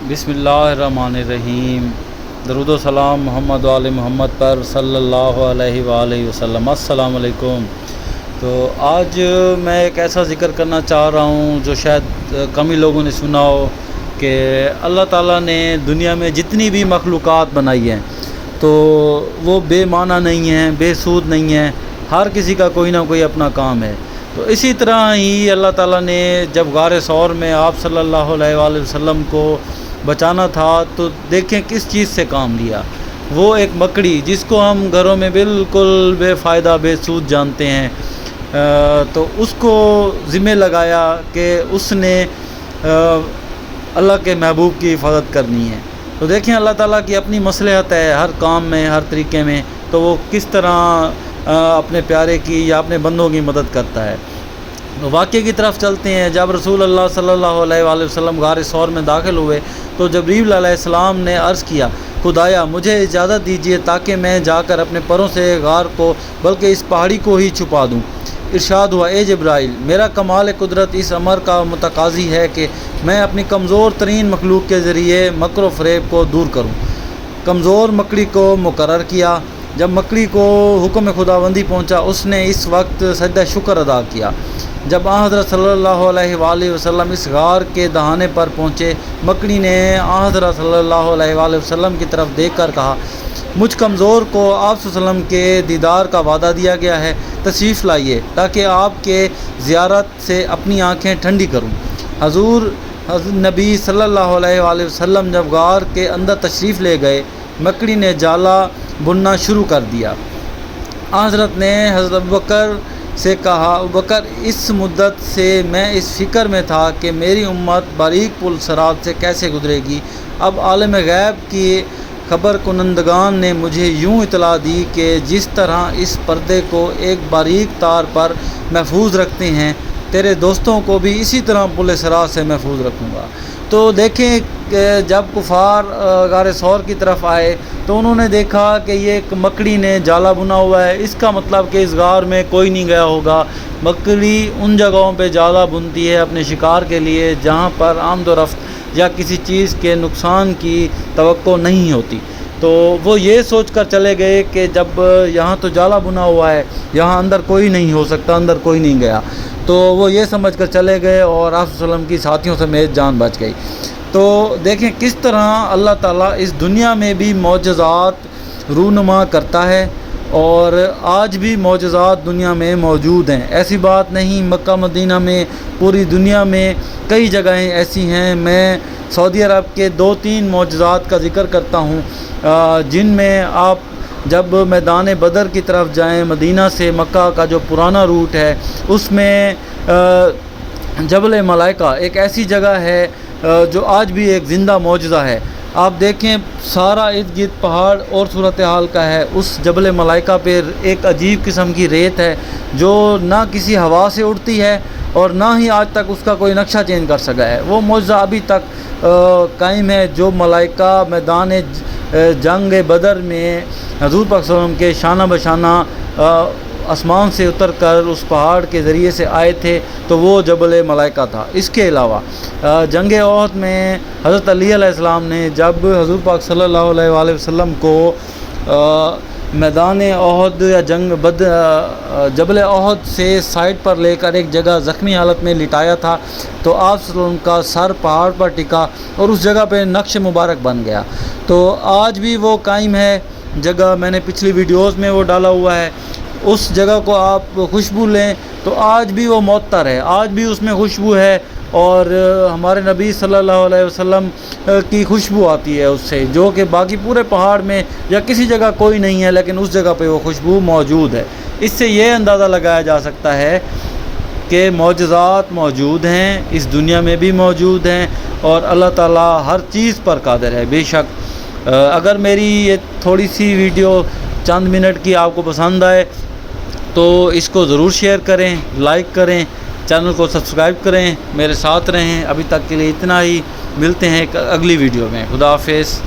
بسم اللہ الرحمن الرحیم۔ درود و سلام محمد و آل محمد پر صلی اللہ علیہ وآلہ وسلم۔ السلام علیکم۔ تو آج میں ایک ایسا ذکر کرنا چاہ رہا ہوں جو شاید کم ہی لوگوں نے سنا ہو، کہ اللہ تعالیٰ نے دنیا میں جتنی بھی مخلوقات بنائی ہیں تو وہ بے معنی نہیں ہیں، بے سود نہیں ہیں، ہر کسی کا کوئی نہ کوئی اپنا کام ہے۔ تو اسی طرح ہی اللہ تعالیٰ نے جب غار ثور میں آپ صلی اللہ علیہ وآلہ وسلم کو بچانا تھا تو دیکھیں کس چیز سے کام لیا۔ وہ ایک مکڑی جس کو ہم گھروں میں بالکل بے فائدہ بے سود جانتے ہیں، تو اس کو ذمہ لگایا کہ اس نے اللہ کے محبوب کی حفاظت کرنی ہے۔ تو دیکھیں اللہ تعالیٰ کی اپنی مصلحت ہے ہر کام میں، ہر طریقے میں، تو وہ کس طرح اپنے پیارے کی یا اپنے بندوں کی مدد کرتا ہے۔ واقعے کی طرف چلتے ہیں۔ جب رسول اللہ صلی اللہ علیہ وآلہ وسلم غار ثور میں داخل ہوئے تو جبریل علیہ السلام نے عرض کیا، خدایا مجھے اجازت دیجیے تاکہ میں جا کر اپنے پروں سے غار کو بلکہ اس پہاڑی کو ہی چھپا دوں۔ ارشاد ہوا، اے جبرائیل، میرا کمال قدرت اس امر کا متقاضی ہے کہ میں اپنی کمزور ترین مخلوق کے ذریعے مکر و فریب کو دور کروں۔ کمزور مکڑی کو مقرر کیا۔ جب مکڑی کو حکم خداوندی پہنچا اس نے اس وقت سجدہ شکر ادا کیا۔ جب حضرت صلی اللہ علیہ وآلہ وسلم اس غار کے دہانے پر پہنچے، مکڑی نے حضرت صلی اللہ علیہ وآلہ وسلم کی طرف دیکھ کر کہا، مجھ کمزور کو آپ صلی اللہ علیہ وسلم کے دیدار کا وعدہ دیا گیا ہے، تشریف لائیے تاکہ آپ کے زیارت سے اپنی آنکھیں ٹھنڈی کروں۔ حضور نبی صلی اللہ علیہ وآلہ وسلم جب غار کے اندر تشریف لے گئے، مکڑی نے جالا بننا شروع کر دیا۔ حضرت نے حضرت ابوبکر سے کہا، ابوبکر اس مدت سے میں اس فکر میں تھا کہ میری امت باریک پل صراط سے کیسے گزرے گی۔ اب عالم غیب کی خبر کنندگان نے مجھے یوں اطلاع دی کہ جس طرح اس پردے کو ایک باریک تار پر محفوظ رکھتے ہیں، تیرے دوستوں کو بھی اسی طرح پل صراط سے محفوظ رکھوں گا۔ تو دیکھیں کہ جب کفار غار ثور کی طرف آئے تو انہوں نے دیکھا کہ یہ ایک مکڑی نے جالا بنا ہوا ہے، اس کا مطلب کہ اس غار میں کوئی نہیں گیا ہوگا۔ مکڑی ان جگہوں پہ جالا بنتی ہے اپنے شکار کے لیے جہاں پر آمد و رفت یا کسی چیز کے نقصان کی توقع نہیں ہوتی۔ تو وہ یہ سوچ کر چلے گئے کہ جب یہاں تو جالا بنا ہوا ہے، یہاں اندر کوئی نہیں ہو سکتا، اندر کوئی نہیں گیا، تو وہ یہ سمجھ کر چلے گئے اور آپ صلی اللہ علیہ وسلم کی ساتھیوں سمیت جان بچ گئی۔ تو دیکھیں کس طرح اللہ تعالیٰ اس دنیا میں بھی معجزات رونما کرتا ہے، اور آج بھی معجزات دنیا میں موجود ہیں۔ ایسی بات نہیں، مکہ مدینہ میں، پوری دنیا میں کئی جگہیں ایسی ہیں۔ میں سعودی عرب کے 2-3 معجزات کا ذکر کرتا ہوں، جن میں آپ جب میدان بدر کی طرف جائیں، مدینہ سے مکہ کا جو پرانا روٹ ہے اس میں جبل ملائکہ ایک ایسی جگہ ہے جو آج بھی ایک زندہ معجزہ ہے۔ آپ دیکھیں سارا ارد گرد پہاڑ اور صورتحال کا ہے، اس جبل ملائکہ پہ ایک عجیب قسم کی ریت ہے جو نہ کسی ہوا سے اڑتی ہے اور نہ ہی آج تک اس کا کوئی نقشہ چینج کر سکا ہے۔ وہ معجزہ ابھی تک قائم ہے، جو ملائکہ میدان جنگ بدر میں حضور پاک صلی اللہ علیہ وسلم کے شانہ بشانہ آسمان سے اتر کر اس پہاڑ کے ذریعے سے آئے تھے، تو وہ جبل ملائکہ تھا۔ اس کے علاوہ جنگ احد میں حضرت علی علیہ السلام نے جب حضور پاک صلی اللہ علیہ وآلہ وسلم کو میدان احد یا جبل احد سے سائڈ پر لے کر ایک جگہ زخمی حالت میں لٹایا تھا، تو آپ صلی اللہ علیہ وسلم کا سر پہاڑ پر ٹکا اور اس جگہ پہ نقش مبارک بن گیا۔ تو آج بھی وہ قائم ہے جگہ، میں نے پچھلی ویڈیوز میں وہ ڈالا ہوا ہے۔ اس جگہ کو آپ خوشبو لیں تو آج بھی وہ معطر ہے، آج بھی اس میں خوشبو ہے، اور ہمارے نبی صلی اللہ علیہ وسلم کی خوشبو آتی ہے اس سے، جو کہ باقی پورے پہاڑ میں یا کسی جگہ کوئی نہیں ہے، لیکن اس جگہ پہ وہ خوشبو موجود ہے۔ اس سے یہ اندازہ لگایا جا سکتا ہے کہ معجزات موجود ہیں، اس دنیا میں بھی موجود ہیں، اور اللہ تعالیٰ ہر چیز پر قادر ہے۔ بے شک اگر میری یہ تھوڑی سی ویڈیو چند منٹ کی آپ کو پسند آئے تو اس کو ضرور شیئر کریں، لائک کریں، چینل کو سبسکرائب کریں، میرے ساتھ رہیں۔ ابھی تک کے لیے اتنا ہی، ملتے ہیں ایک اگلی ویڈیو میں۔ خدا حافظ۔